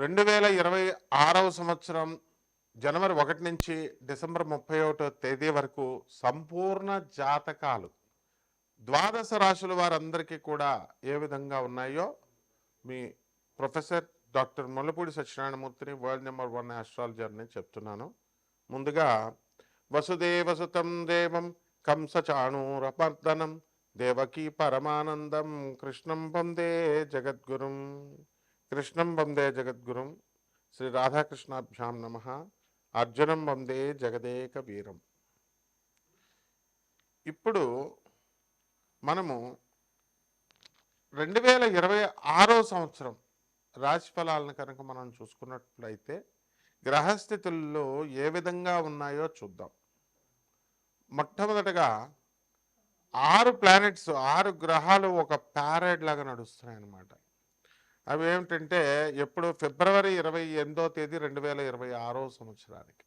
2026వ సంవత్సరం జనవరి 1 నుంచి డిసెంబర్ 31వ తేదీ వరకు సంపూర్ణ జాతకాలు ద్వాదశ రాశుల వారందరికీ కూడా ఏ విధంగా ఉన్నాయో మీ ప్రొఫెసర్ డాక్టర్ ముల్లపూడి సత్యనారాయణమూర్తిని వరల్డ్ నెంబర్ 1 ఆస్ట్రాలజర్ అని చెప్తున్నాను. ముందుగా వసుదేవసుతం దేవం కంసచాణూరపర్దనం దేవకీ పరమానందం కృష్ణం వందే జగద్గురుం శ్రీ రాధాకృష్ణాభ్యాం నమ. అర్జునం వందే జగదేక వీరం. ఇప్పుడు మనము 2026వ సంవత్సరం రాశి ఫలాలను కనుక మనం చూసుకున్నట్లయితే గ్రహస్థితుల్లో ఏ విధంగా ఉన్నాయో చూద్దాం. మొట్టమొదటగా 6 ప్లానెట్స్ 6 గ్రహాలు ఒక ప్యారేడ్ లాగా నడుస్తున్నాయి అన్నమాట. అవి ఏమిటంటే ఎప్పుడు ఫిబ్రవరి 28వ తేదీ 2026వ సంవత్సరానికి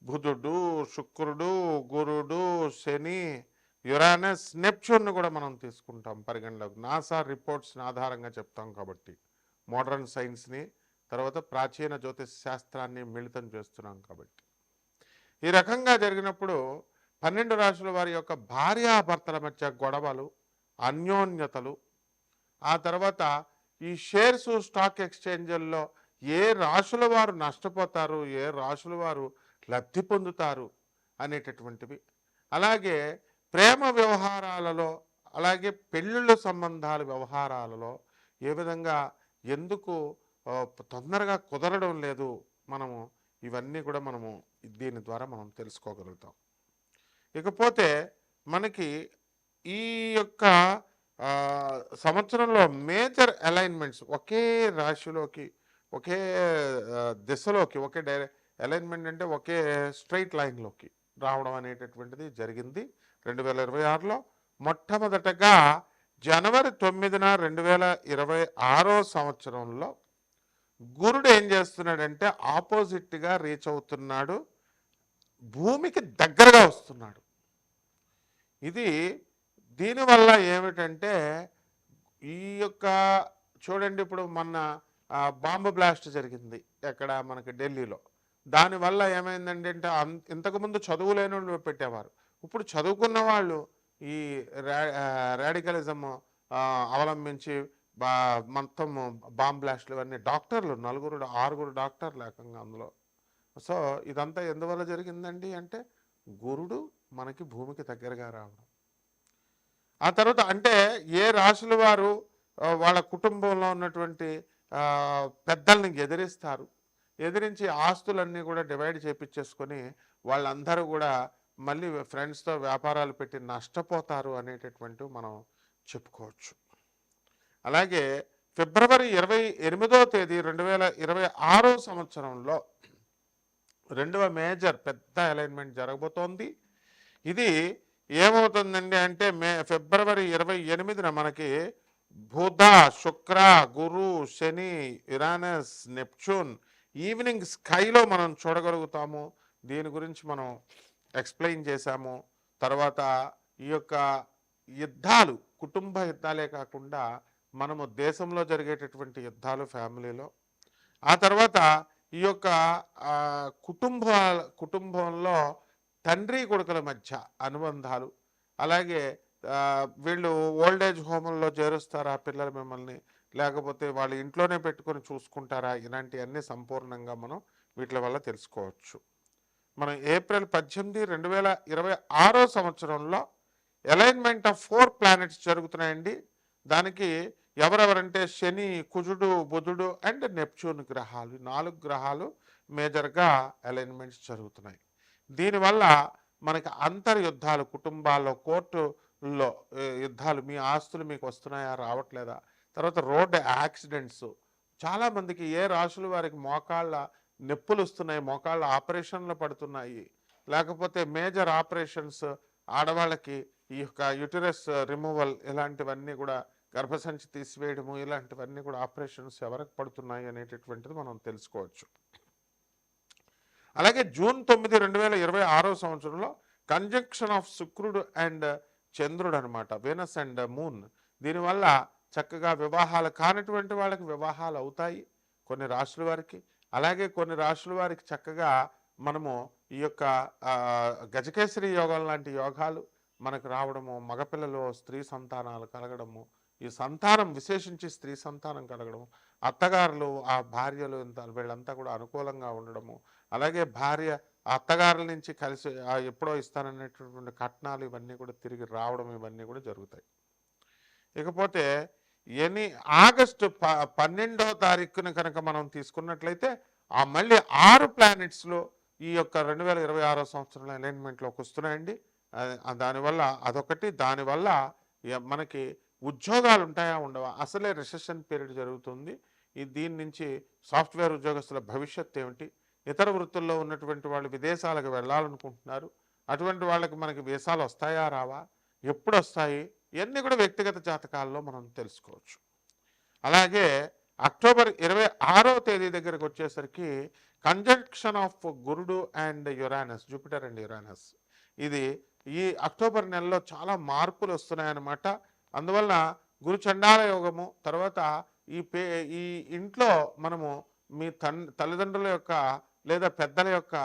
బుధుడు, శుక్రుడు, గురుడు, శని, యురానస్, నెప్ట్యూన్ కూడా మనం తీసుకుంటాం పరిగణలోకి. నాసా రిపోర్ట్స్ని ఆధారంగా చెప్తాం కాబట్టి, మోడర్న్ సైన్స్ని తర్వాత ప్రాచీన జ్యోతిష్ శాస్త్రాన్ని మిళితం చేస్తున్నాం కాబట్టి. ఈ రకంగా జరిగినప్పుడు 12 రాశుల వారి యొక్క భార్యాభర్తల మధ్య గొడవలు, అన్యోన్యతలు, ఆ తర్వాత ఈ షేర్స్ స్టాక్ ఎక్స్చేంజ్ల్లో ఏ రాశుల వారు నష్టపోతారు, ఏ రాశుల వారు లబ్ధి పొందుతారు అనేటటువంటివి, అలాగే ప్రేమ వ్యవహారాలలో, అలాగే పెళ్ళిళ్ళ సంబంధాల వ్యవహారాలలో ఏ విధంగా ఎందుకు తొందరగా కుదరడం లేదు, మనము ఇవన్నీ కూడా మనము దీని ద్వారా మనం తెలుసుకోగలుగుతాం. ఇకపోతే మనకి ఈ యొక్క సంవత్సరంలో మేజర్ అలైన్మెంట్స్ ఒకే రాశిలోకి, ఒకే దిశలోకి, ఒకే అలైన్మెంట్ అంటే ఒకే స్ట్రైట్ లైన్లోకి రావడం అనేటటువంటిది జరిగింది 2026లో. మొట్టమొదటగా జనవరి 9న 2026వ సంవత్సరంలో గురుడు ఏం చేస్తున్నాడంటే ఆపోజిట్గా రీచ్ అవుతున్నాడు, భూమికి దగ్గరగా వస్తున్నాడు. ఇది దీనివల్ల ఏమిటంటే ఈ యొక్క చూడండి, ఇప్పుడు మొన్న బాంబు బ్లాస్ట్ జరిగింది ఎక్కడ మనకి ఢిల్లీలో. దానివల్ల ఏమైందండి అంటే ఇంతకుముందు చదువులేని వాళ్ళు పెట్టేవారు, ఇప్పుడు చదువుకున్న వాళ్ళు ఈ రాడికలిజం అవలంబించి మొత్తం బాంబ్ బ్లాస్ట్లు ఇవన్నీ డాక్టర్లు 6 డాక్టర్లు ఏకంగా అందులో. సో ఇదంతా ఎందువల్ల జరిగిందండి అంటే గురుడు మనకి భూమికి దగ్గరగా రావడం. ఆ తర్వాత అంటే ఏ రాశుల వారు వాళ్ళ కుటుంబంలో ఉన్నటువంటి పెద్దల్ని ఎదిరించి ఆస్తులన్నీ కూడా డివైడ్ చేపించేసుకొని వాళ్ళందరూ కూడా మళ్ళీ ఫ్రెండ్స్తో వ్యాపారాలు పెట్టి నష్టపోతారు అనేటటువంటి మనం చెప్పుకోవచ్చు. అలాగే ఫిబ్రవరి 28వ తేదీ 2026వ సంవత్సరంలో రెండవ మేజర్ పెద్ద అలైన్మెంట్ జరగబోతోంది. ఇది ఏమవుతుందండి అంటే ఫిబ్రవరి 28న మనకి బుధ, శుక్ర, గురు, శని, యురానస్, నెప్ట్యూన్ ఈవినింగ్ స్కైలో మనం చూడగలుగుతాము. దీని గురించి మనం ఎక్స్ప్లెయిన్ చేశాము. తర్వాత ఈ యొక్క యుద్ధాలు, కుటుంబ యుద్ధాలే కాకుండా మనము దేశంలో జరిగేటటువంటి యుద్ధాలు ఫ్యామిలీలో, ఆ తర్వాత ఈ యొక్క కుటుంబంలో తండ్రి కొడుకుల మధ్య అనుబంధాలు, అలాగే వీళ్ళు ఓల్డేజ్ హోమ్లో చేరుస్తారా పిల్లలు మిమ్మల్ని, లేకపోతే వాళ్ళు ఇంట్లోనే పెట్టుకొని చూసుకుంటారా, ఇలాంటివన్నీ సంపూర్ణంగా మనం వీటి వల్ల తెలుసుకోవచ్చు. మనం ఏప్రిల్ 18, 2026వ సంవత్సరంలో అలైన్మెంట్ ఆఫ్ 4 ప్లానెట్స్ జరుగుతున్నాయండి. దానికి ఎవరెవరంటే శని, కుజుడు, బుధుడు అండ్ నెప్ట్యూన్ గ్రహాలు, 4 గ్రహాలు మేజర్గా అలైన్మెంట్స్ జరుగుతున్నాయి. దీనివల్ల మనకి అంతర్యుద్ధాలు, కుటుంబాల్లో కోర్టుల్లో యుద్ధాలు, మీ ఆస్తులు మీకు వస్తున్నాయా రావట్లేదా, తర్వాత రోడ్డు యాక్సిడెంట్స్, చాలామందికి ఏ రాశుల వారికి మోకాళ్ళ నొప్పులు వస్తున్నాయి, మోకాళ్ళ ఆపరేషన్లు పడుతున్నాయి, లేకపోతే మేజర్ ఆపరేషన్స్ ఆడవాళ్ళకి ఈ యొక్క యూటరస్ రిమూవల్, ఇలాంటివన్నీ కూడా గర్భసంచి తీసివేయడము, ఇలాంటివన్నీ కూడా ఆపరేషన్స్ ఎవరికి పడుతున్నాయి అనేటటువంటిది మనం తెలుసుకోవచ్చు. అలాగే జూన్ 9, 2026వ సంవత్సరంలో కంజంక్షన్ ఆఫ్ శుక్రుడు అండ్ చంద్రుడు అనమాట, వీనస్ అండ్ మూన్. దీనివల్ల చక్కగా వివాహాలు కానటువంటి వాళ్ళకి వివాహాలు అవుతాయి, కొన్ని రాశుల వారికి. అలాగే కొన్ని రాశుల వారికి చక్కగా మనము ఈ యొక్క గజకేసరి యోగం లాంటి యోగాలు మనకు రావడము, మగపిల్లలు స్త్రీ సంతానాలు కలగడము, ఈ సంతానం విశేషించి స్త్రీ సంతానం కలగడము, అత్తగారులు ఆ భార్యలు వీళ్ళంతా కూడా అనుకూలంగా ఉండడము, అలాగే భార్య అత్తగారుల నుంచి కలిసి ఎప్పుడో ఇస్తాననేటటువంటి కట్నాలు ఇవన్నీ కూడా తిరిగి రావడం ఇవన్నీ కూడా జరుగుతాయి. ఇకపోతే ఆగస్టు 12వ తారీఖున కనుక మనం తీసుకున్నట్లయితే మళ్ళీ 6 ప్లానెట్స్లో ఈ యొక్క 2026 సంవత్సరంలో అలైన్మెంట్లోకి వస్తున్నాయండి. దానివల్ల అదొకటి. దానివల్ల మనకి ఉద్యోగాలు ఉంటాయా ఉండవా, అసలే రిసెషన్ పీరియడ్ జరుగుతుంది. దీని నుంచి సాఫ్ట్వేర్ ఉద్యోగస్తుల భవిష్యత్తు ఏమిటి, ఇతర వృత్తుల్లో ఉన్నటువంటి వాళ్ళు విదేశాలకు వెళ్ళాలనుకుంటున్నారు, అటువంటి వాళ్ళకి మనకి వీసాలు వస్తాయా రావా, ఎప్పుడు వస్తాయి, ఇవన్నీ కూడా వ్యక్తిగత జాతకాల్లో మనం తెలుసుకోవచ్చు. అలాగే అక్టోబర్ 26వ తేదీ దగ్గరకు వచ్చేసరికి కంజంక్షన్ ఆఫ్ గురుడు and Uranus, Jupiter and Uranus, ఇది ఈ అక్టోబర్ నెలలో చాలా మార్పులు వస్తున్నాయన్నమాట. అందువలన గురు చండాల యోగము, తర్వాత ఈ ఇంట్లో మనము మీ తల్లిదండ్రుల యొక్క లేదా పెద్దల యొక్క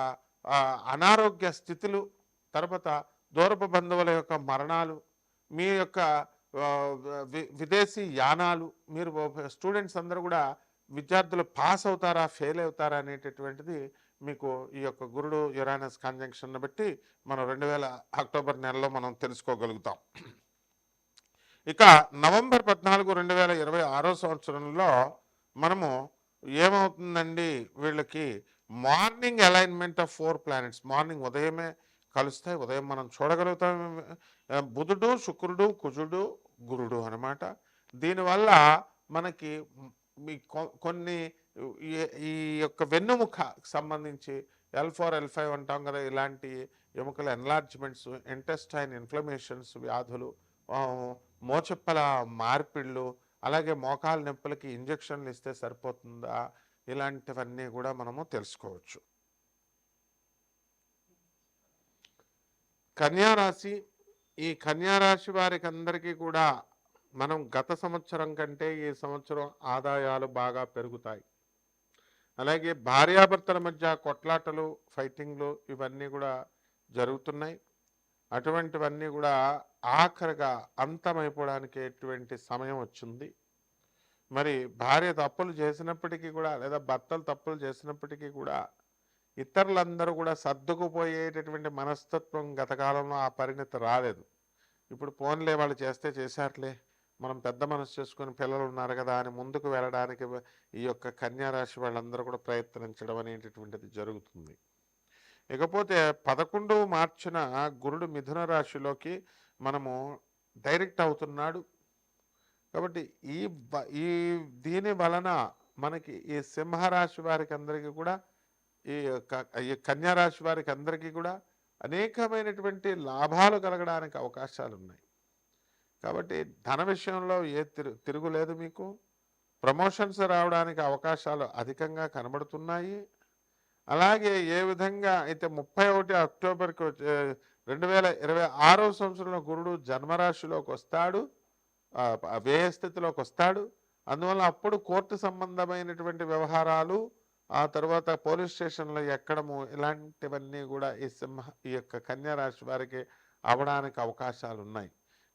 అనారోగ్య స్థితులు, తర్వాత దూరపు బంధువుల యొక్క మరణాలు, మీ యొక్క విదేశీ యానాలు, మీరు స్టూడెంట్స్ అందరూ కూడా విద్యార్థులు పాస్ అవుతారా ఫెయిల్ అవుతారా అనేటటువంటిది మీకు ఈ యొక్క గురుడు యురానస్ కంజంక్షన్ బట్టి మనం అక్టోబర్ నెలలో మనం తెలుసుకోగలుగుతాం. ఇక నవంబర్ 14, 2026 సంవత్సరంలో మనము ఏమవుతుందండి, వీళ్ళకి morning alignment of 4 planets morning ఉదయమే కలుస్తాయి. ఉదయం మనం చూడగలుగుతాం. బుధుడు, శుక్రుడు, కుజుడు, గురుడు అనమాట. దీనివల్ల మనకి కొన్ని ఈ యొక్క వెన్నుముక సంబంధించి L4, L5 అంటాం కదా, ఇలాంటి ఎముకల ఎన్లార్జ్మెంట్స్, ఇంటెస్టైన్ ఇన్ఫ్లమేషన్స్ వ్యాధులు, మోచెప్పల మార్పిళ్ళు, అలాగే మోకాలు నొప్పులకి ఇంజక్షన్లు ఇస్తే సరిపోతుందా, ఇలాంటివన్నీ కూడా మనము తెలుసుకోవచ్చు. కన్యారాశి, ఈ కన్యారాశి వారికి అందరికీ కూడా మనం గత సంవత్సరం కంటే ఈ సంవత్సరం ఆదాయాలు బాగా పెరుగుతాయి. అలాగే భార్యాభర్తల మధ్య కొట్లాటలు, ఫైటింగ్లు ఇవన్నీ కూడా జరుగుతున్నాయి. అటువంటివన్నీ కూడా ఆఖరిగా అంతమైపోవడానికి ఎటువంటి సమయం వచ్చింది. మరి భార్య తప్పులు చేసినప్పటికీ కూడా, లేదా భర్తలు తప్పులు చేసినప్పటికీ కూడా ఇతరులందరూ కూడా సర్దుకుపోయేటటువంటి మనస్తత్వం గత కాలంలో ఆ పరిణతి రాలేదు. ఇప్పుడు ఫోన్లే వాళ్ళు చేస్తే చేశారులే, మనం పెద్ద మనసు చేసుకుని పిల్లలు ఉన్నారు కదా అని ముందుకు వెళ్ళడానికి ఈ యొక్క కన్యారాశి వాళ్ళందరూ కూడా ప్రయత్నించడం అనేటటువంటిది జరుగుతుంది. ఇకపోతే 11 మార్చిన గురుడు మిథున రాశిలోకి మనము డైరెక్ట్ అవుతున్నాడు. కాబట్టి ఈ దీని వలన మనకి ఈ సింహరాశి వారికి అందరికీ కూడా, ఈ కన్యారాశి వారికి అందరికీ కూడా అనేకమైనటువంటి లాభాలు కలగడానికి అవకాశాలు ఉన్నాయి. కాబట్టి ధన విషయంలో తిరుగులేదు. మీకు ప్రమోషన్స్ రావడానికి అవకాశాలు అధికంగా కనబడుతున్నాయి. అలాగే ఏ విధంగా అయితే 31 అక్టోబర్కి 2026 సంవత్సరంలో గురుడు జన్మరాశిలోకి వస్తాడు, వ్యయ స్థితిలోకి వస్తాడు. అందువల్ల అప్పుడు కోర్టు సంబంధమైనటువంటి వ్యవహారాలు, ఆ తర్వాత పోలీస్ స్టేషన్లో ఎక్కడము, ఇలాంటివన్నీ కూడా ఈ యొక్క కన్యారాశి వారికి అవడానికి అవకాశాలు ఉన్నాయి.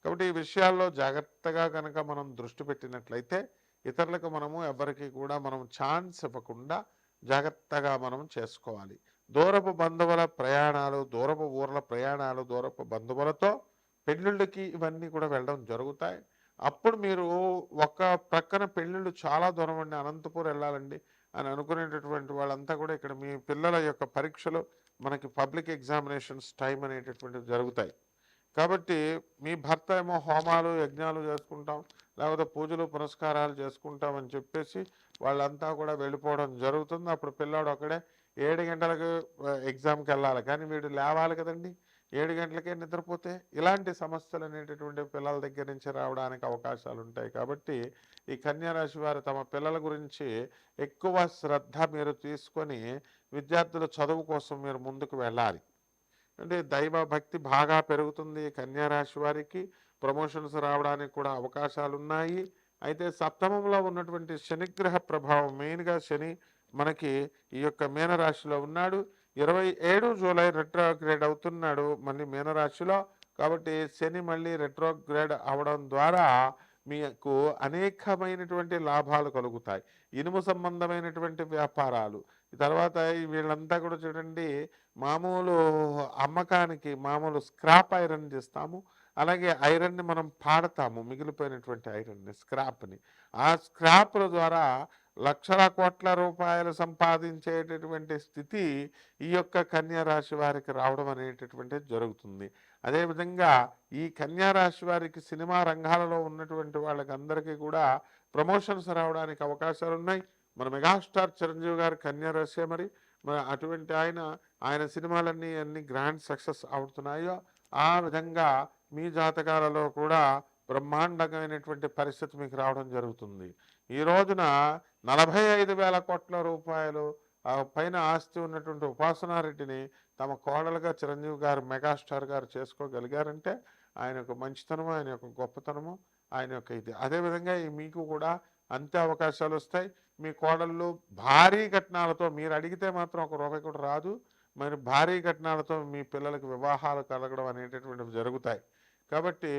కాబట్టి ఈ విషయాల్లో జాగ్రత్తగా కనుక మనం దృష్టి పెట్టినట్లయితే ఇతరులకు మనము ఎవరికి కూడా మనం ఛాన్స్ ఇవ్వకుండా జాగ్రత్తగా మనం చేసుకోవాలి. దూరపు బంధువుల ప్రయాణాలు, దూరపు ఊర్ల ప్రయాణాలు, దూరపు బంధువులతో పెళ్ళిళ్ళకి ఇవన్నీ కూడా వెళ్ళడం జరుగుతాయి. అప్పుడు మీరు ఒక ప్రక్కన పెళ్ళిళ్ళు చాలా దూరం అండి, అనంతపూర్ వెళ్ళాలండి అని అనుకునేటటువంటి వాళ్ళంతా కూడా ఇక్కడ మీ పిల్లల యొక్క పరీక్షలు, మనకి పబ్లిక్ ఎగ్జామినేషన్స్ టైం అనేటటువంటివి జరుగుతాయి. కాబట్టి మీ భర్త ఏమో హోమాలు యజ్ఞాలు చేసుకుంటాం, లేకపోతే పూజలు పునస్కారాలు చేసుకుంటాం అని చెప్పేసి వాళ్ళంతా కూడా వెళ్ళిపోవడం జరుగుతుంది. అప్పుడు పిల్లాడు అక్కడే 7 గంటలకు ఎగ్జామ్కి వెళ్ళాలి, కానీ వీడు లేవాలి కదండి, 7 గంటలకే నిద్రపోతే ఇలాంటి సమస్యలు అనేటటువంటి పిల్లల దగ్గర నుంచి రావడానికి అవకాశాలు ఉంటాయి. కాబట్టి ఈ కన్యారాశి వారు తమ పిల్లల గురించి ఎక్కువ శ్రద్ధ మీరు తీసుకొని విద్యార్థుల చదువు కోసం మీరు ముందుకు వెళ్ళాలి. అంటే దైవ భక్తి బాగా పెరుగుతుంది. కన్యారాశి వారికి ప్రమోషన్స్ రావడానికి కూడా అవకాశాలు ఉన్నాయి. అయితే సప్తమంలో ఉన్నటువంటి శనిగ్రహ ప్రభావం, మెయిన్గా శని మనకి ఈ యొక్క మీనరాశిలో ఉన్నాడు. 27 జూలై రెట్రోగ్రేడ్ అవుతున్నాడు మళ్ళీ మీనరాశిలో. కాబట్టి శని మళ్ళీ రెట్రోగ్రేడ్ అవడం ద్వారా మీకు అనేకమైనటువంటి లాభాలు కలుగుతాయి. ఇనుము సంబంధమైనటువంటి వ్యాపారాలు, తర్వాత వీళ్ళంతా కూడా చూడండి, మామూలు అమ్మకానికి మామూలు స్క్రాప్ ఐరన్ చేస్తాము. అలాగే ఐరన్ని మనం పాడతాము, మిగిలిపోయినటువంటి ఐరన్ని, స్క్రాప్ని. ఆ స్క్రాప్ల ద్వారా లక్షల కోట్ల రూపాయలు సంపాదించేటటువంటి స్థితి ఈ యొక్క కన్యా రాశి వారికి రావడం అనేటటువంటిది జరుగుతుంది. అదేవిధంగా ఈ కన్యా రాశి వారికి సినిమా రంగాలలో ఉన్నటువంటి వాళ్ళకి అందరికీ కూడా ప్రమోషన్స్ రావడానికి అవకాశాలు ఉన్నాయి. మన మెగాస్టార్ చిరంజీవి గారు కన్యా రాశి మరి అటువంటి ఆయన సినిమాలన్నీ అన్ని గ్రాండ్ సక్సెస్ అవుతున్నాయో ఆ విధంగా మీ జాతకాలలో కూడా బ్రహ్మాండమైనటువంటి పరిస్థితి మీకు రావడం జరుగుతుంది. ఈ రోజున 45,000 కోట్ల రూపాయలు పైన ఆస్తి ఉన్నటువంటి ఉపాసనారెడ్డిని తమ కోడలుగా చిరంజీవి గారు, మెగాస్టార్ గారు చేసుకోగలిగారంటే ఆయన యొక్క మంచితనము, ఆయన యొక్క గొప్పతనము, ఆయన యొక్క ఇది. అదేవిధంగా మీకు కూడా అంతే అవకాశాలు వస్తాయి. మీ కోడళ్ళు భారీ కట్నాలతో, మీరు అడిగితే మాత్రం ఒక రూపాయి కూడా రాదు, మరి భారీ కట్నాలతో మీ పిల్లలకు వివాహాలు కలగడం అనేటటువంటివి జరుగుతాయి. కాబట్టి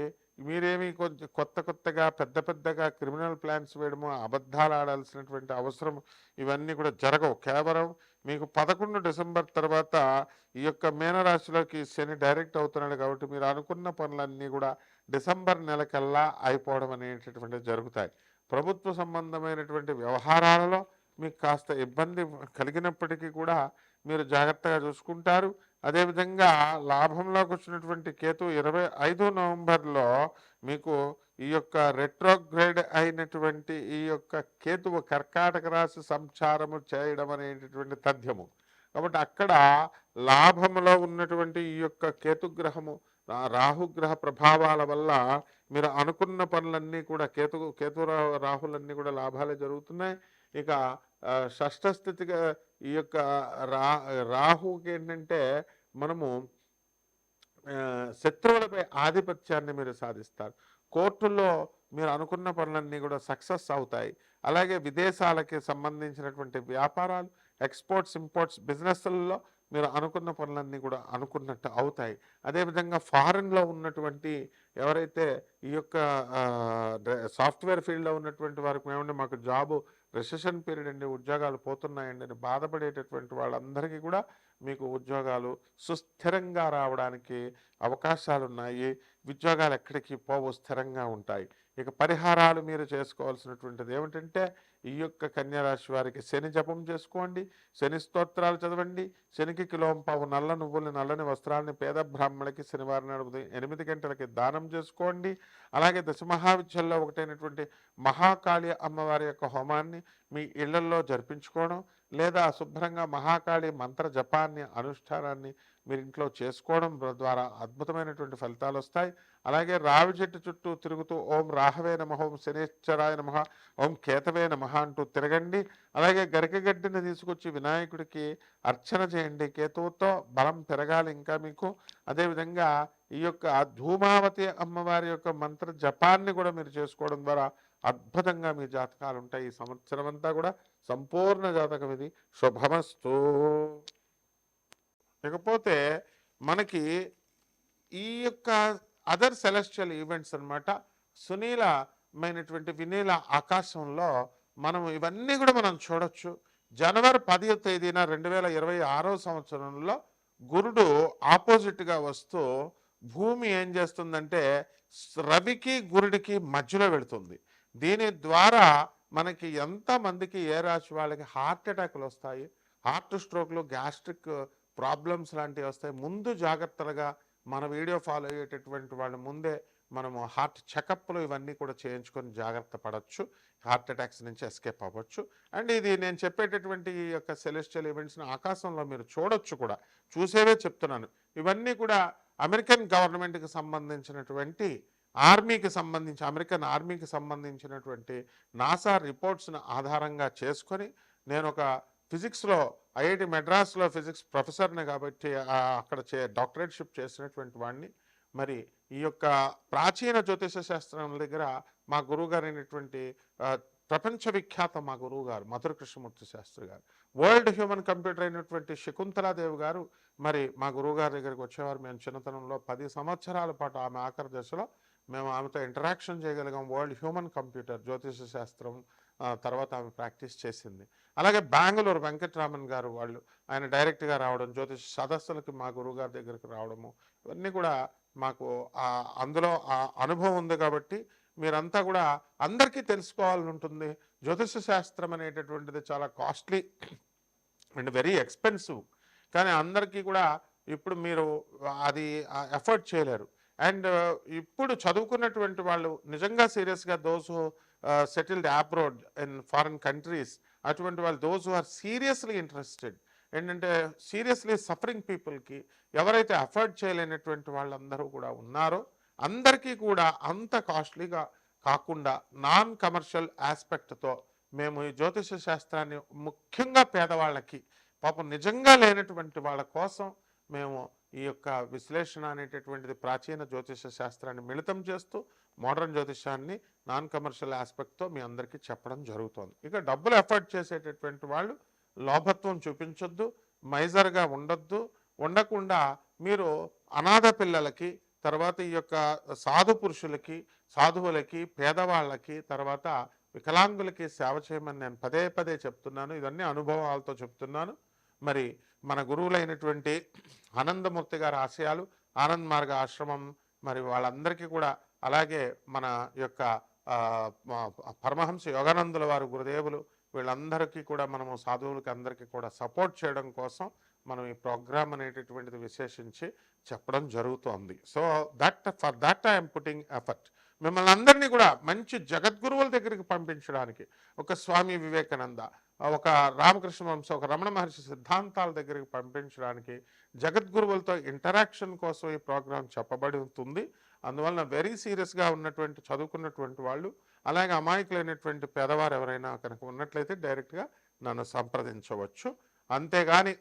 మీరేమి కొంచెం కొత్తగా పెద్దగా క్రిమినల్ ప్లాన్స్ వేయడము, అబద్ధాలు ఆడాల్సినటువంటి అవసరం ఇవన్నీ కూడా జరగవు. కేవలం మీకు 11 డిసెంబర్ తర్వాత ఈ యొక్క మీనరాశిలోకి శని డైరెక్ట్ అవుతున్నాడు కాబట్టి మీరు అనుకున్న పనులన్నీ కూడా డిసెంబర్ నెలకల్లా అయిపోవడం అనేటటువంటివి జరుగుతాయి. ప్రభుత్వ సంబంధమైనటువంటి వ్యవహారాలలో మీకు కాస్త ఇబ్బంది కలిగినప్పటికీ కూడా మీరు జాగ్రత్తగా చూసుకుంటారు. అదేవిధంగా లాభంలోకి వచ్చినటువంటి కేతు 25 నవంబర్లో మీకు ఈ యొక్క రెట్రోగ్రేడ్ అయినటువంటి ఈ యొక్క కేతువు కర్కాటక రాశి సంచారము చేయడం అనేటటువంటి తథ్యము. కాబట్టి అక్కడ లాభంలో ఉన్నటువంటి ఈ యొక్క కేతుగ్రహము, రాహుగ్రహ ప్రభావాల వల్ల మీరు అనుకున్న పనులన్నీ కూడా కేతు రాహులన్నీ కూడా లాభాలే జరుగుతున్నాయి. ఇక షష్ఠ స్థితిగా ఈ యొక్క రాహుకి ఏంటంటే మనము శత్రువులపై ఆధిపత్యాన్ని మీరు సాధిస్తారు. కోర్టుల్లో మీరు అనుకున్న పనులన్నీ కూడా సక్సెస్ అవుతాయి. అలాగే విదేశాలకి సంబంధించినటువంటి వ్యాపారాలు, ఎక్స్పోర్ట్స్ ఇంపోర్ట్స్ బిజినెస్లలో మీరు అనుకున్న పనులన్నీ కూడా అనుకున్నట్టు అవుతాయి. అదేవిధంగా ఫారిన్లో ఉన్నటువంటి ఎవరైతే ఈ యొక్క సాఫ్ట్వేర్ ఫీల్డ్లో ఉన్నటువంటి వారికి ఏమంటే మాకు జాబు రిసెషన్ పీరియడ్ అండి, ఉద్యోగాలు పోతున్నాయండి అని బాధపడేటటువంటి వాళ్ళందరికీ కూడా మీకు ఉద్యోగాలు సుస్థిరంగా రావడానికి అవకాశాలు ఉన్నాయి. ఉద్యోగాలు ఎక్కడికి పోవు, స్థిరంగా ఉంటాయి. ఇక పరిహారాలు మీరు చేసుకోవాల్సినటువంటిది ఏమిటంటే ఈ యొక్క కన్యారాశి వారికి శని జపం చేసుకోండి, శని స్తోత్రాలు చదవండి, శనికి కిలోంపావు నల్ల నువ్వుల్ని, నల్లని వస్త్రాలని పేద బ్రాహ్మణులకి శనివారం నాడు 8 గంటలకి దానం చేసుకోండి. అలాగే దశమహావిద్యల్లో ఒకటైనటువంటి మహాకాళి అమ్మవారి యొక్క హోమాన్ని మీ ఇళ్లల్లో జరిపించుకోవడం, లేదా శుభ్రంగా మహాకాళి మంత్ర జపాన్ని, అనుష్ఠానాన్ని మీరు ఇంట్లో చేసుకోవడం ద్వారా అద్భుతమైనటువంటి ఫలితాలు వస్తాయి. అలాగే రావి చెట్టు చుట్టూ తిరుగుతూ ఓం రాహవే నమః, ఓం శనేశ్వరాయ నమః, ఓం కేతవే నమః అంటూ తిరగండి. అలాగే గరికగడ్డిని తీసుకొచ్చి వినాయకుడికి అర్చన చేయండి. కేతువుతో బలం పెరగాలి ఇంకా మీకు. అదేవిధంగా ఈ యొక్క ధూమావతి అమ్మవారి యొక్క మంత్ర జపాన్ని కూడా మీరు చేసుకోవడం ద్వారా అద్భుతంగా మీ జాతకాలు ఉంటాయి. ఈ సంవత్సరం అంతా కూడా సంపూర్ణ జాతకం ఇది. శుభమస్తు. ఇకపోతే మనకి ఈ యొక్క అదర్ సెలెస్టియల్ ఈవెంట్స్ అనమాట, సునీలమైనటువంటి వినీల ఆకాశంలో మనం ఇవన్నీ కూడా మనం చూడొచ్చు. జనవరి 10వ తేదీన 2026 సంవత్సరంలో గురుడు ఆపోజిట్గా వస్తూ భూమి ఏం చేస్తుందంటే రవికి గురుడికి మధ్యలో వెళుతుంది. దీని ద్వారా మనకి ఎంతమందికి, ఏ రాశి వాళ్ళకి హార్ట్ అటాక్లు వస్తాయి, హార్ట్ స్ట్రోక్లు, గ్యాస్ట్రిక్ ప్రాబ్లమ్స్ లాంటివి వస్తాయి. ముందు జాగ్రత్తలుగా మన వీడియో ఫాలో అయ్యేటటువంటి వాళ్ళ ముందే మనము హార్ట్ చెకప్లు ఇవన్నీ కూడా చేయించుకొని జాగ్రత్త పడవచ్చు, హార్ట్ అటాక్స్ నుంచి ఎస్కేప్ అవ్వచ్చు. అండ్ ఇది నేను చెప్పేటటువంటి ఈ యొక్క సెలెస్టియల్ ఈవెంట్స్ని ఆకాశంలో మీరు చూడొచ్చు కూడా, చూసేవే చెప్తున్నాను. ఇవన్నీ కూడా అమెరికన్ గవర్నమెంట్కి సంబంధించినటువంటి అమెరికన్ ఆర్మీకి సంబంధించినటువంటి నాసా రిపోర్ట్స్ను ఆధారంగా చేసుకొని నేను ఒక ఫిజిక్స్లో ఐఐటి మెడ్రాస్లో ఫిజిక్స్ ప్రొఫెసర్ని కాబట్టి అక్కడ డాక్టరేట్షిప్ చేసినటువంటి వాడిని. మరి ఈ యొక్క ప్రాచీన జ్యోతిష శాస్త్రం దగ్గర మా గురువుగారు అయినటువంటి ప్రపంచ విఖ్యాత మా గురువు గారు మధుర కృష్ణమూర్తి శాస్త్రి గారు, వరల్డ్ హ్యూమన్ కంప్యూటర్ అయినటువంటి శకుంతలాదేవి గారు మరి మా గురువుగారి దగ్గరికి వచ్చేవారు. మేము చిన్నతనంలో 10 సంవత్సరాల పాటు ఆమె ఆఖరి దశలో మేము ఆమెతో ఇంటరాక్షన్ చేయగలిగాం. వరల్డ్ హ్యూమన్ కంప్యూటర్ జ్యోతిష శాస్త్రం తర్వాత ఆమె ప్రాక్టీస్ చేసింది. అలాగే బెంగళూరు వెంకటరామన్ గారు వాళ్ళు ఆయన డైరెక్ట్గా రావడం, జ్యోతిష సదస్సులకి మా గురువుగారి దగ్గరికి రావడము, ఇవన్నీ కూడా మాకు అందులో ఆ అనుభవం ఉంది. కాబట్టి మీరంతా కూడా అందరికీ తెలుసుకోవాలని ఉంటుంది. జ్యోతిష శాస్త్రం అనేటటువంటిది చాలా కాస్ట్లీ అండ్ వెరీ ఎక్స్పెన్సివ్. కానీ అందరికీ కూడా ఇప్పుడు మీరు అది ఎఫర్ట్ చేయలేరు. అండ్ ఇప్పుడు చదువుకున్నటువంటి వాళ్ళు నిజంగా సీరియస్గా those settled abroad in foreign countries, అటువంటి వాళ్ళు దోస్ ఆర్ సీరియస్లీ ఇంట్రెస్టెడ్ ఏంటంటే సీరియస్లీ సఫరింగ్ పీపుల్కి ఎవరైతే అఫోర్డ్ చేయలేనటువంటి వాళ్ళందరూ కూడా ఉన్నారో అందరికీ కూడా అంత కాస్ట్లీగా కాకుండా నాన్ కమర్షియల్ ఆస్పెక్ట్తో మేము ఈ జ్యోతిష శాస్త్రాన్ని ముఖ్యంగా పేదవాళ్ళకి పాపం నిజంగా లేనటువంటి వాళ్ళ కోసం మేము ఈ యొక్క విశ్లేషణ అనేటటువంటిది ప్రాచీన జ్యోతిష శాస్త్రాన్ని మిళితం చేస్తూ మోడర్న్ జ్యోతిషాన్ని నాన్ కమర్షియల్ ఆస్పెక్ట్తో మీ అందరికీ చెప్పడం జరుగుతుంది. ఇక డబ్బులు ఎఫర్ట్ చేసేటటువంటి వాళ్ళు లోభత్వం చూపించొద్దు, మైజర్గా ఉండొద్దు. ఉండకుండా మీరు అనాథ పిల్లలకి, తర్వాత ఈ యొక్క సాధు పురుషులకి, సాధువులకి, పేదవాళ్ళకి, తర్వాత వికలాంగులకి సేవ చేయమని నేను పదే పదే చెప్తున్నాను. ఇవన్నీ అనుభవాలతో చెప్తున్నాను. మరి మన గురువులైనటువంటి ఆనందమూర్తి గారి ఆశయాలు, ఆనంద్ మార్గ ఆశ్రమం మరి వాళ్ళందరికీ కూడా, అలాగే మన యొక్క పరమహంస యోగానందుల వారు గురుదేవులు, వీళ్ళందరికీ కూడా మనము సాధువులకి అందరికీ కూడా సపోర్ట్ చేయడం కోసం మనం ఈ ప్రోగ్రామ్ అనేటటువంటిది విశేషించి చెప్పడం జరుగుతోంది. So for that I'm putting effort. మిమ్మల్ని అందరినీ కూడా మంచి జగద్గురువుల దగ్గరికి పంపించడానికి, ఒక స్వామి వివేకానంద, ఒక రామకృష్ణ వంశ, ఒక రమణ మహర్షి సిద్ధాంతాల దగ్గరికి పంపించడానికి, జగద్గురువులతో ఇంటరాక్షన్ కోసం ఈ ప్రోగ్రాం చెప్పబడి ఉంటుంది. అందువలన వెరీ సీరియస్గా ఉన్నటువంటి చదువుకున్నటువంటి వాళ్ళు, అలాగే అమాయకులైనటువంటి పేదవారు ఎవరైనా కనుక ఉన్నట్లయితే డైరెక్ట్గా నన్ను సంప్రదించవచ్చు. అంతేగాని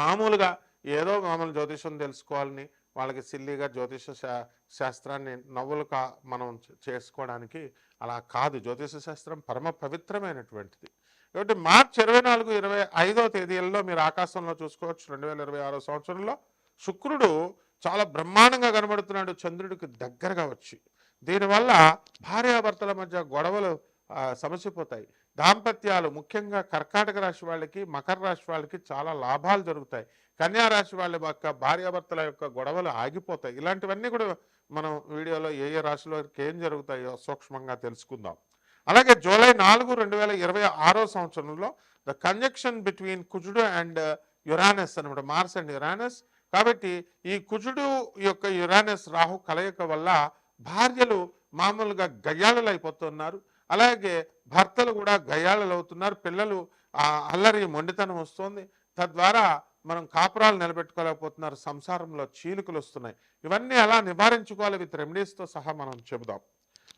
మామూలుగా ఏదో మామూలు జ్యోతిషం తెలుసుకోవాలని వాళ్ళకి సిల్లీగా జ్యోతిష శాస్త్రాన్ని నవ్వులుగా మనం చేసుకోవడానికి అలా కాదు. జ్యోతిష శాస్త్రం పరమ పవిత్రమైనటువంటిది. కాబట్టి మార్చి 24, 25వ తేదీలలో మీరు ఆకాశంలో చూసుకోవచ్చు. 2026 సంవత్సరంలో శుక్రుడు చాలా బ్రహ్మాండంగా కనబడుతున్నాడు చంద్రుడికి దగ్గరగా వచ్చి. దీనివల్ల భార్యాభర్తల మధ్య గొడవలు సమసిపోతాయి. దాంపత్యాలు ముఖ్యంగా కర్కాటక రాశి వాళ్ళకి, మకర రాశి వాళ్ళకి చాలా లాభాలు జరుగుతాయి. కన్యా రాశి వాళ్ళ యొక్క భార్యాభర్తల యొక్క గొడవలు ఆగిపోతాయి. ఇలాంటివన్నీ కూడా మనం వీడియోలో ఏ ఏ రాశిలో ఏం జరుగుతాయో సూక్ష్మంగా తెలుసుకుందాం. అలాగే జూలై 4, 2026 సంవత్సరంలో ద కంజక్షన్ బిట్వీన్ కుజుడు అండ్ యురానస్ అనమాట, మార్స్ అండ్ యురానస్. కాబట్టి ఈ కుజుడు యొక్క యురానస్ రాహు కలయిక వల్ల భార్యలు మామూలుగా గయ్యాళలు అయిపోతున్నారు, అలాగే భర్తలు కూడా గయ్యాళలు అవుతున్నారు. పిల్లలు అల్లరి మొండితనం వస్తుంది. తద్వారా మనం కాపురాలు నిలబెట్టుకోలేకపోతున్నారు, సంసారంలో చీలికలు వస్తున్నాయి. ఇవన్నీ ఎలా నివారించుకోవాలి విత్ రెమెడీస్తో సహా మనం చెబుదాం.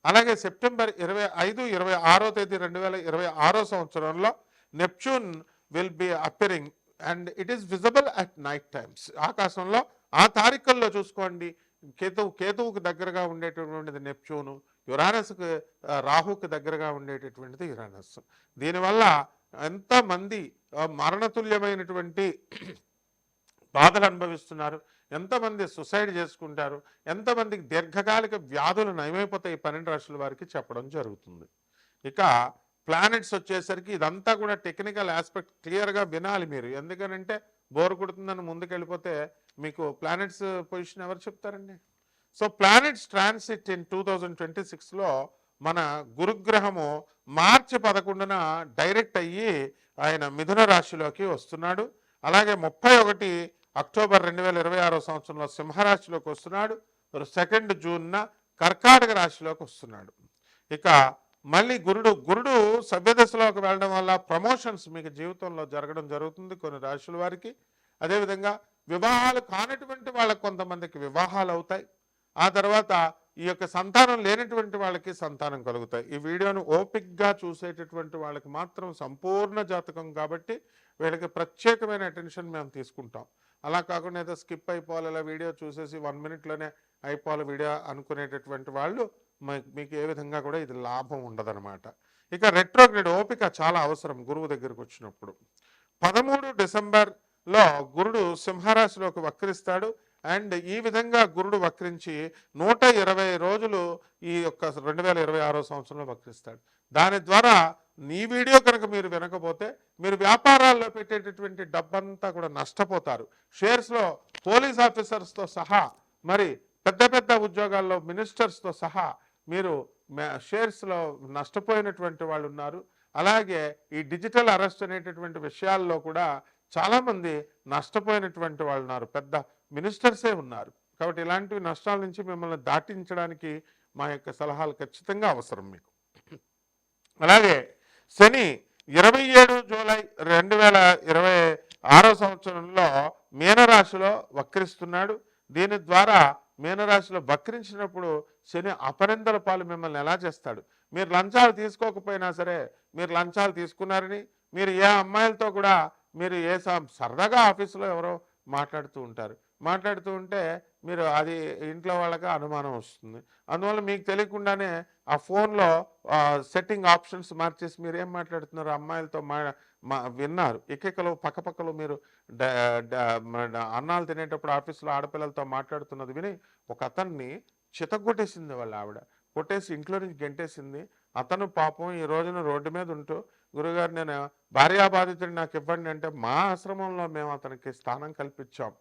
అలాగే సెప్టెంబర్ 25, 26వ తేదీ 2026 సంవత్సరంలో Neptune will be appearing and it is visible at night times. ఆకాశంలో ఆ తారీఖుల్లో చూసుకోండి. కేతువుకు దగ్గరగా ఉండేటటువంటిది నెప్ట్యూను, యురానస్కి రాహుకి దగ్గరగా ఉండేటటువంటిది యురానస్. దీనివల్ల ఎంతమంది మరణతుల్యమైనటువంటి బాధలు అనుభవిస్తున్నారు, ఎంతమంది సుసైడ్ చేసుకుంటారు, ఎంతమందికి దీర్ఘకాలిక వ్యాధులు నయమైపోతాయి 12 రాశుల వారికి చెప్పడం జరుగుతుంది. ఇక ప్లానెట్స్ వచ్చేసరికి ఇదంతా కూడా టెక్నికల్ ఆస్పెక్ట్ క్లియర్గా వినాలి మీరు. ఎందుకనంటే బోర్ కొడుతుందని ముందుకెళ్ళిపోతే మీకు ప్లానెట్స్ పొజిషన్ ఎవరు చెప్తారండి? సో ప్లానెట్స్ ట్రాన్సిట్ ఇన్ 2026లో మన గురుగ్రహము మార్చి 11న డైరెక్ట్ అయ్యి ఆయన మిథున రాశిలోకి వస్తున్నాడు. అలాగే 31 అక్టోబర్ 2026 సంవత్సరంలో సింహరాశిలోకి వస్తున్నాడు. 2 జూన్న కర్కాటక రాశిలోకి వస్తున్నాడు. ఇక మళ్ళీ గురుడు సభ్యదశలోకి వెళ్ళడం వల్ల ప్రమోషన్స్ మీకు జీవితంలో జరగడం జరుగుతుంది కొన్ని రాశుల వారికి. అదేవిధంగా వివాహాలు కానటువంటి వాళ్ళకి కొంతమందికి వివాహాలు అవుతాయి. ఆ తర్వాత ఈ యొక్క సంతానం లేనటువంటి వాళ్ళకి సంతానం కలుగుతాయి. ఈ వీడియోను ఓపిక్గా చూసేటటువంటి వాళ్ళకి మాత్రం సంపూర్ణ జాతకం కాబట్టి వీళ్ళకి ప్రత్యేకమైన అటెన్షన్ మేము తీసుకుంటాం. అలా కాకుండా ఏదో స్కిప్ అయిపోవాలి, ఇలా వీడియో చూసేసి 1 మినిట్లోనే అయిపోవాలి వీడియో అనుకునేటటువంటి వాళ్ళు మీకు ఏ విధంగా కూడా ఇది లాభం ఉండదన్నమాట. ఇక రెట్రోగ్రేడ్ ఓపిక చాలా అవసరం గురువు దగ్గరకు వచ్చినప్పుడు. 13 డిసెంబర్లో గురుడు సింహరాశిలోకి వక్రిస్తాడు. అండ్ ఈ విధంగా గురుడు వక్రించి 120 రోజులు ఈ యొక్క 2026 సంవత్సరంలో వక్రిస్తాడు. దాని ద్వారా నీ వీడియో కనుక మీరు వినకపోతే మీరు వ్యాపారాల్లో పెట్టేటటువంటి డబ్బంతా కూడా నష్టపోతారు. షేర్స్లో పోలీస్ ఆఫీసర్స్తో సహా, మరి పెద్ద పెద్ద ఉద్యోగాల్లో మినిస్టర్స్తో సహా మీరు షేర్స్లో నష్టపోయినటువంటి వాళ్ళు ఉన్నారు. అలాగే ఈ డిజిటల్ అరెస్ట్ అనేటటువంటి విషయాల్లో కూడా చాలామంది నష్టపోయినటువంటి వాళ్ళు ఉన్నారు, పెద్ద మినిస్టర్సే ఉన్నారు. కాబట్టి ఇలాంటి నష్టాల నుంచి మిమ్మల్ని దాటించడానికి మా యొక్క సలహాలు ఖచ్చితంగా అవసరం మీకు. అలాగే శని 27 జూలై 2026 సంవత్సరంలో మీనరాశిలో వక్రిస్తున్నాడు. దీని ద్వారా మీనరాశిలో వక్రించినప్పుడు శని అపరిందల పాలు మిమ్మల్ని ఎలా చేస్తాడు? మీరు లంచాలు తీసుకోకపోయినా సరే, మీరు లంచాలు తీసుకున్నారని, మీరు ఏ అమ్మాయిలతో కూడా మీరు సరదాగా ఆఫీసులో ఎవరో మాట్లాడుతూ ఉంటారు, మాట్లాడుతూ ఉంటే మీరు అది ఇంట్లో వాళ్ళకి అనుమానం వస్తుంది. అందువల్ల మీకు తెలియకుండానే ఆ ఫోన్లో సెట్టింగ్ ఆప్షన్స్ మార్చేసి మీరు ఏం మాట్లాడుతున్నారు అమ్మాయిలతో విన్నారు. ఎక్కెక్కలు పక్కపక్కలు మీరు అన్నాలు తినేటప్పుడు ఆఫీసులో ఆడపిల్లలతో మాట్లాడుతున్నది విని ఒక అతన్ని చితగొట్టేసింది వాళ్ళ ఆవిడ. కొట్టేసి ఇంట్లో నుంచి గెంటేసింది. అతను పాపం ఈ రోజున రోడ్డు మీద ఉంటూ, గురుగారు నేను భార్యాబాధితుడిని నాకు ఇవ్వండి అంటే, మా ఆశ్రమంలో మేము అతనికి స్థానం కల్పించాం.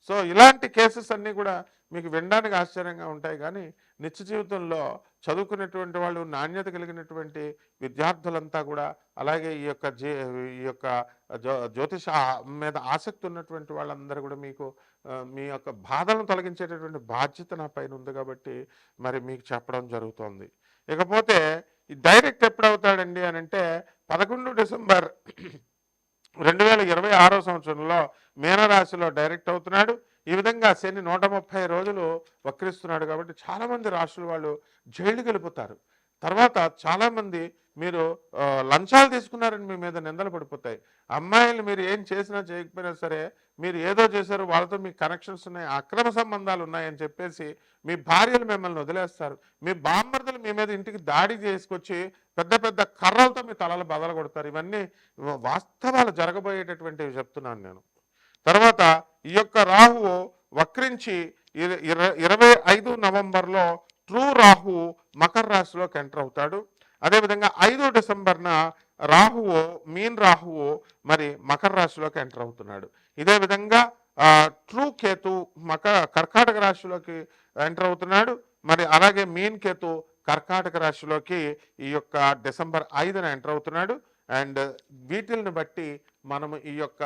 సో ఇలాంటి కేసెస్ అన్నీ కూడా మీకు వినడానికి ఆశ్చర్యంగా ఉంటాయి, కానీ నిత్య జీవితంలో చదువుకునేటువంటి వాళ్ళు, నాణ్యత కలిగినటువంటి విద్యార్థులంతా కూడా, అలాగే ఈ యొక్క జ్యోతిష మీద ఆసక్తి ఉన్నటువంటి వాళ్ళందరూ కూడా మీకు మీ యొక్క బాధలను తొలగించేటటువంటి బాధ్యత నా పైన ఉంది కాబట్టి మరి మీకు చెప్పడం జరుగుతోంది. ఇకపోతే డైరెక్ట్ ఎప్పుడవుతాడండి అని అంటే 11 డిసెంబర్ 2026 సంవత్సరంలో మీనరాశిలో డైరెక్ట్ అవుతున్నాడు. ఈ విధంగా శని 130 రోజులు వక్రిస్తున్నాడు కాబట్టి చాలామంది రాశుల వాళ్ళు జైలుకి వెళ్ళిపోతారు. తర్వాత చాలామంది మీరు లంచాలు తీసుకున్నారని మీ మీద నిందలు పడిపోతాయి. అమ్మాయిలు మీరు ఏం చేసినా చేయకపోయినా సరే, మీరు ఏదో చేశారు, వాళ్ళతో మీకు కనెక్షన్స్ ఉన్నాయి, అక్రమ సంబంధాలు ఉన్నాయని చెప్పేసి మీ భార్యలు మిమ్మల్ని వదిలేస్తారు. మీ బామ్మర్దులు మీ మీద ఇంటికి దాడి చేసుకొచ్చి పెద్ద పెద్ద కర్రలతో మీ తలలు బదలు కొడతారు. ఇవన్నీ వాస్తవాలు జరగబోయేటటువంటివి చెప్తున్నాను నేను. తర్వాత ఈ యొక్క రాహువు వక్రించి 25 నవంబర్లో ట్రూ రాహు మకర రాశిలోకి ఎంటర్ అవుతాడు. అదేవిధంగా 5 డిసెంబర్న రాహువు మీన్ రాహువు మరి మకర రాశిలోకి ఎంటర్ అవుతున్నాడు. ఇదే విధంగా ట్రూ కేతు కర్కాటక రాశిలోకి ఎంటర్ అవుతున్నాడు. మరి అలాగే మీన్ కేతు కర్కాటక రాశిలోకి ఈ యొక్క డిసెంబర్ 5న ఎంటర్ అవుతున్నాడు. అండ్ వీటిల్ని బట్టి మనము ఈ యొక్క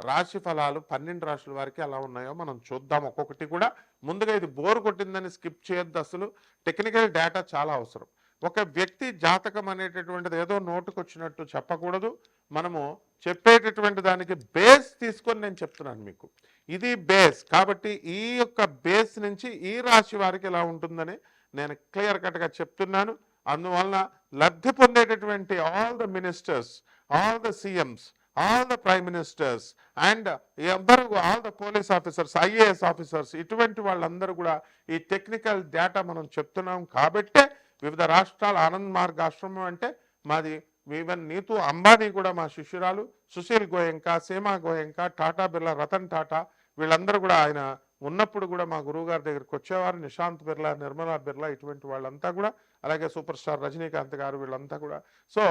రాశి ఫలాలు 12 రాశుల వారికి ఎలా ఉన్నాయో మనం చూద్దాం ఒక్కొక్కటి కూడా. ముందుగా ఇది బోర్ కొట్టిందని స్కిప్ చేయొద్దు. అసలు టెక్నికల్ డేటా చాలా అవసరం. ఒక వ్యక్తి జాతకం అనేటటువంటిది ఏదో నోటుకొచ్చినట్టు చెప్పకూడదు. మనము చెప్పేటటువంటి దానికి బేస్ తీసుకొని నేను చెప్తున్నాను మీకు. ఇది బేస్ కాబట్టి ఈ యొక్క బేస్ నుంచి ఈ రాశి వారికి ఎలా ఉంటుందని నేను క్లియర్ కట్గా చెప్తున్నాను. అందువలన లబ్ధి పొందేటటువంటి all the ministers, all the CMs, all the prime ministers and all the police officers, IAS officers, ఇటువంటి వాళ్ళందరూ కూడా ఈ టెక్నికల్ డేటా మనం చెప్తున్నాం కాబట్టే వివిధ రాష్ట్రాల ఆనంద్ మార్గ్ ఆశ్రమం అంటే మాది. ఈవెన్ నీతు అంబానీ కూడా మా శిష్యురాలు, సుశీల్ గోయంకా, సీమా గోయంకా, టాటా బిర్లా, రతన్ టాటా, వీళ్ళందరూ కూడా ఆయన ఉన్నప్పుడు కూడా మా గురువుగారి దగ్గరికి వచ్చేవారు. నిశాంత్ బిర్లా, నిర్మలా బిర్లా, ఇటువంటి వాళ్ళంతా కూడా, అలాగే సూపర్ స్టార్ రజనీకాంత్ గారు, వీళ్ళంతా కూడా. సో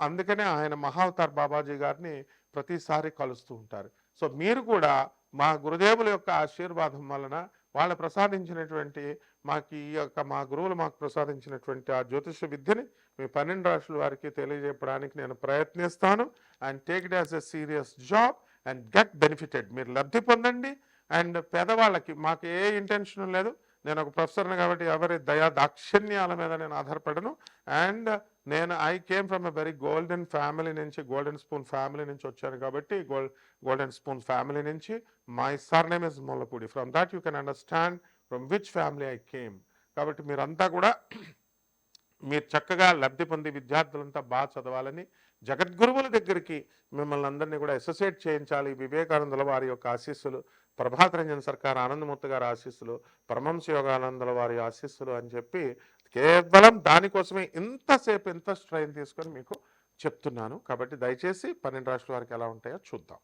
అందుకనే ఆయన మహావతార్ బాబాజీ గారిని ప్రతిసారి కలుస్తూ ఉంటారు. సో మీరు కూడా మా గురుదేవుల యొక్క ఆశీర్వాదం వలన వాళ్ళు ప్రసాదించినటువంటి మా గురువులు మాకు ప్రసాదించినటువంటి ఆ జ్యోతిష విద్యని మీ 12 రాశుల వారికి తెలియజెప్పడానికి నేను ప్రయత్నిస్తాను. And take it as a serious job and get benefited. మీరు లబ్ధి పొందండి. అండ్ పేదవాళ్ళకి మాకు ఏ ఇంటెన్షన్ లేదు. నేను ఒక ప్రొఫెసర్ని కాబట్టి ఎవరి దయా దాక్షిణ్యాల మీద నేను ఆధారపడను. And I came from a very golden family నుంచి, గోల్డెన్ స్పూన్ ఫ్యామిలీ నుంచి వచ్చాను కాబట్టి గోల్డెన్ స్పూన్ ఫ్యామిలీ నుంచి my surname is Mollapudi. From that you can understand from which family I came. కాబట్టి మీరంతా కూడా మీరు చక్కగా లబ్ధి పొంది విద్యార్థులంతా బాగా చదవాలని, జగద్గురువుల దగ్గరికి మిమ్మల్ని అందరినీ కూడా అసోసియేట్ చేయించాలి. వివేకానందుల వారి యొక్క ఆశీస్సులు, ప్రభాత్ రంజన్ సర్కార్ ఆనందమూర్తి గారి ఆశీస్సులు, పరమహంస యోగానందుల వారి ఆశీస్సులు అని చెప్పి కేవలం దానికోసమే ఇంత స్ట్రెయిన్ తీసుకొని మీకు చెప్తున్నాను. కాబట్టి దయచేసి 12 రాశుల వారికి ఎలా ఉంటాయో చూద్దాం.